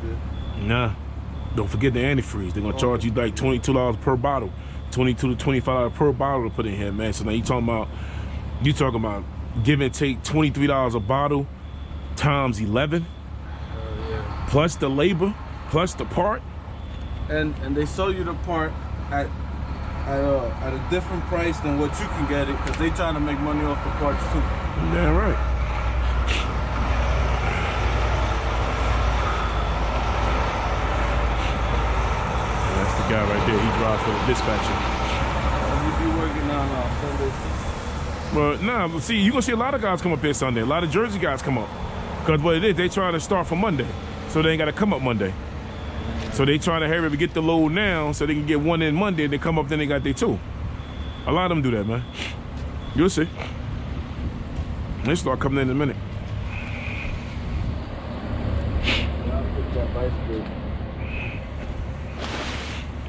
good. Nah. Don't forget the antifreeze. They're gonna charge you like $22 per bottle, $22 to $25 per bottle to put in here, man. So now you talking about give and take $23 a bottle times 11, Yeah. plus the labor, plus the part. And they sell you the part at a different price than what you can get it, because they trying to make money off the parts too. Yeah, right. That's the guy right there. He drives for the dispatcher. You be working on Sunday. But nah, but see, you gonna see a lot of guys come up here Sunday. A lot of Jersey guys come up. Cause what it is, they trying to start for Monday. So they ain't gotta come up Monday. So they trying to hurry up and get the load now so they can get one in Monday. They come up, then they got their two. A lot of them do that, man. You'll see. They start coming in a minute.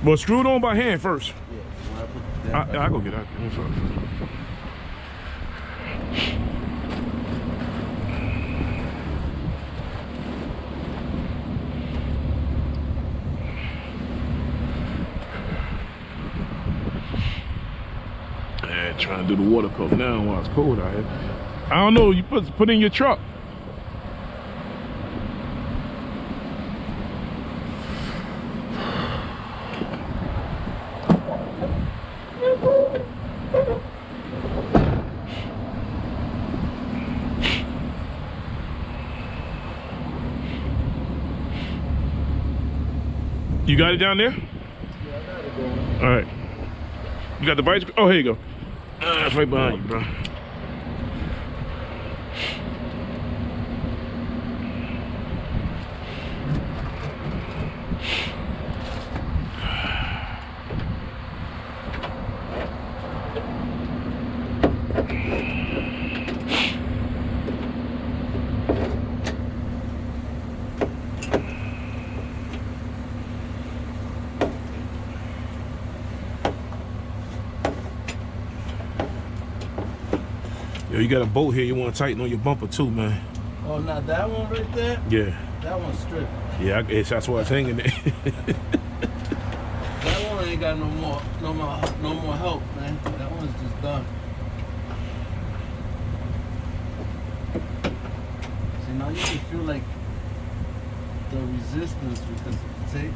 Well, screw it on by hand first. Yeah, I go get that. Yeah, trying to do the water pump now while it's cold out here. I don't know, you put in your truck. You got it down there? Yeah, I got it going. All right. You got the bike? Oh, here you go. It's right behind you, bro. Yo, you got a bolt here, you want to tighten on your bumper too, man. Oh, not that one right there? Yeah. That one's stripped. Yeah, that's why it's hanging there. That one ain't got no more help, man. That one's just done. See, now you can feel like the resistance because of the tape.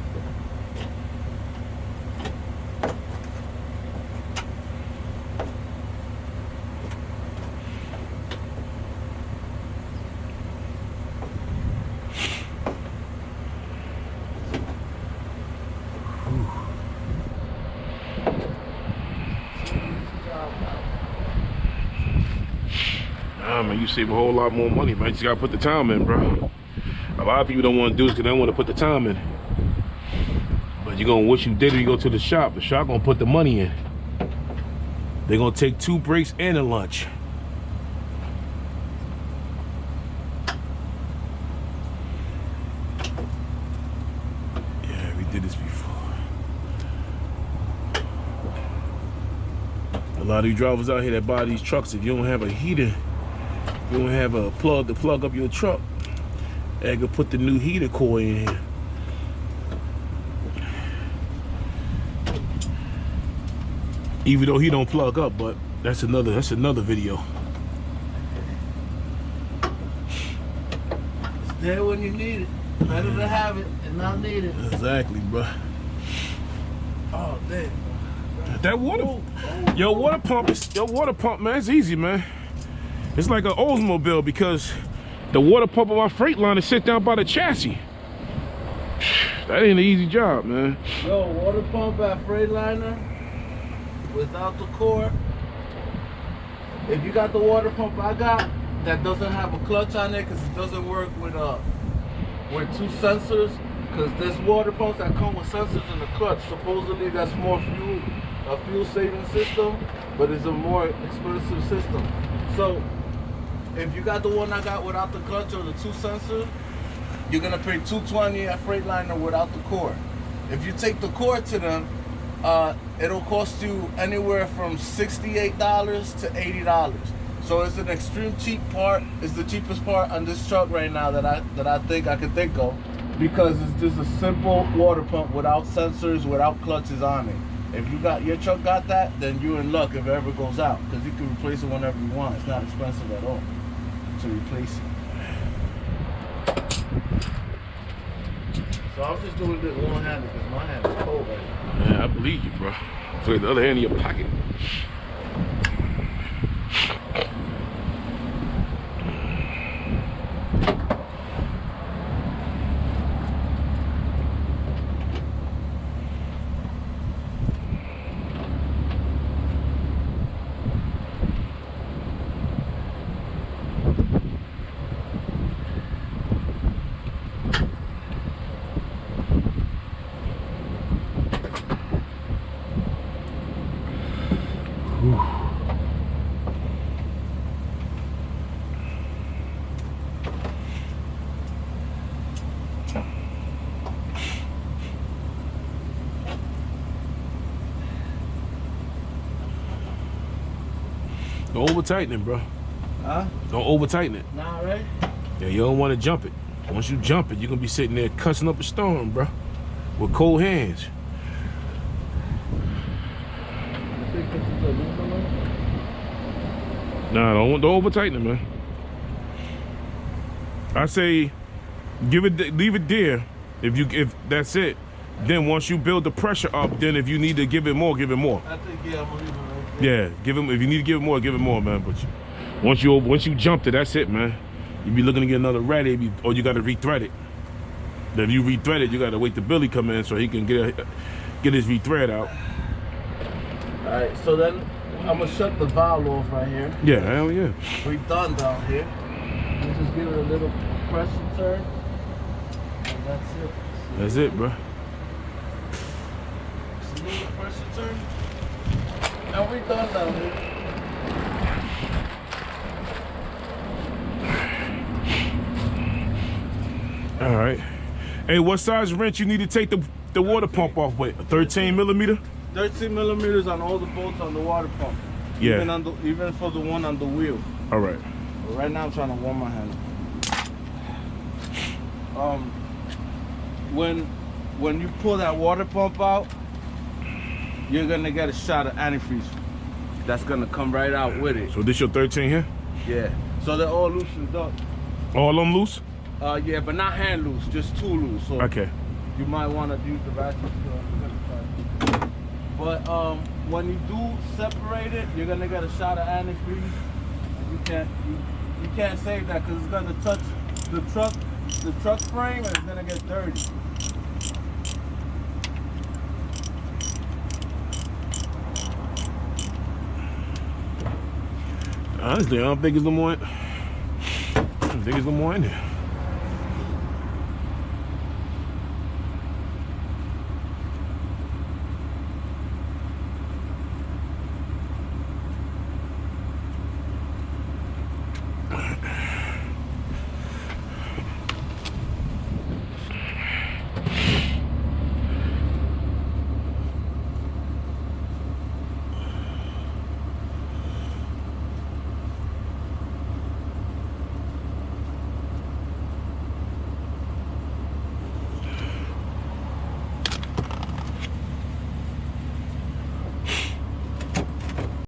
Nah, man, you save a whole lot more money, man. You just gotta put the time in, bro. A lot of people don't want to do this because they don't want to put the time in. But you're gonna wish you did it. You go to the shop. The shop gonna put the money in. They're gonna take 2 breaks and a lunch. Yeah, we did this before. A lot of you drivers out here that buy these trucks, if you don't have a heater, you don't have a plug to plug up your truck, I could put the new heater coil in here. Even though he don't plug up, but that's another video. It's there when you need it. Better to have it and not need it. Exactly, bro. Oh, damn. That water, your water pump, man, it's easy, man. It's like an Oldsmobile because the water pump on my Freightliner sit down by the chassis. That ain't an easy job, man. Yo, water pump at Freightliner without the core. If you got the water pump I got that doesn't have a clutch on it because it doesn't work with 2 sensors, because there's water pumps that come with sensors in the clutch. Supposedly that's more a fuel saving system, but it's a more expensive system. So if you got the one I got without the clutch or the 2 sensors, you're gonna pay $220 at Freightliner without the core. If you take the core to them, it'll cost you anywhere from $68 to $80. So it's an extreme cheap part. It's the cheapest part on this truck right now that I think I can think of. because it's just a simple water pump without sensors, without clutches on it. If your truck got that, then you're in luck if it ever goes out, because you can replace it whenever you want. It's not expensive at all to replace it. So I'm just doing it one-handed because my hand is cold right now. Man, I believe you, bro. So the other hand in your pocket. Don't over tighten it, bro. Huh? Don't over tighten it. Nah, right? Yeah, you don't want to jump it. Once you jump it, you're gonna be sitting there cussing up a storm, bro, with cold hands. Nah, don't over tighten it, man. I say, leave it there. If that's it, then once you build the pressure up, then if you need to give it more, give it more. I think I'm gonna leave it right there. Yeah, give him. If you need to give it more, man. But once you jumped it, that's it, man. You be looking to get another ratty, or you got to rethread it. Then if you rethread it, you got to wait till Billy come in so he can get his rethread out. All right, so then I'm gonna shut the valve off right here. Yeah, hell yeah. We're done down here. We just give it a little pressure turn, and that's it. That's it, bro. Just a little pressure turn, and we're done down here. All right. Hey, what size wrench you need to take the water pump off with? A 13 millimeter? 13 millimeters on all the bolts on the water pump. Yeah. Even for the one on the wheel. All right. But right now I'm trying to warm my hand. When you pull that water pump out, you're gonna get a shot of antifreeze. That's gonna come right out with it. So this your 13 here? Yeah. So they're all loosened up. All of them loose? Yeah, but not hand loose, just two loose. So Okay. you might want to use the ratchet. But when you do separate it, you're gonna get a shot of antifreeze. You can't save that because it's gonna touch the truck frame and it's gonna get dirty. Honestly, I don't think it's no more. I don't think it's no more in there.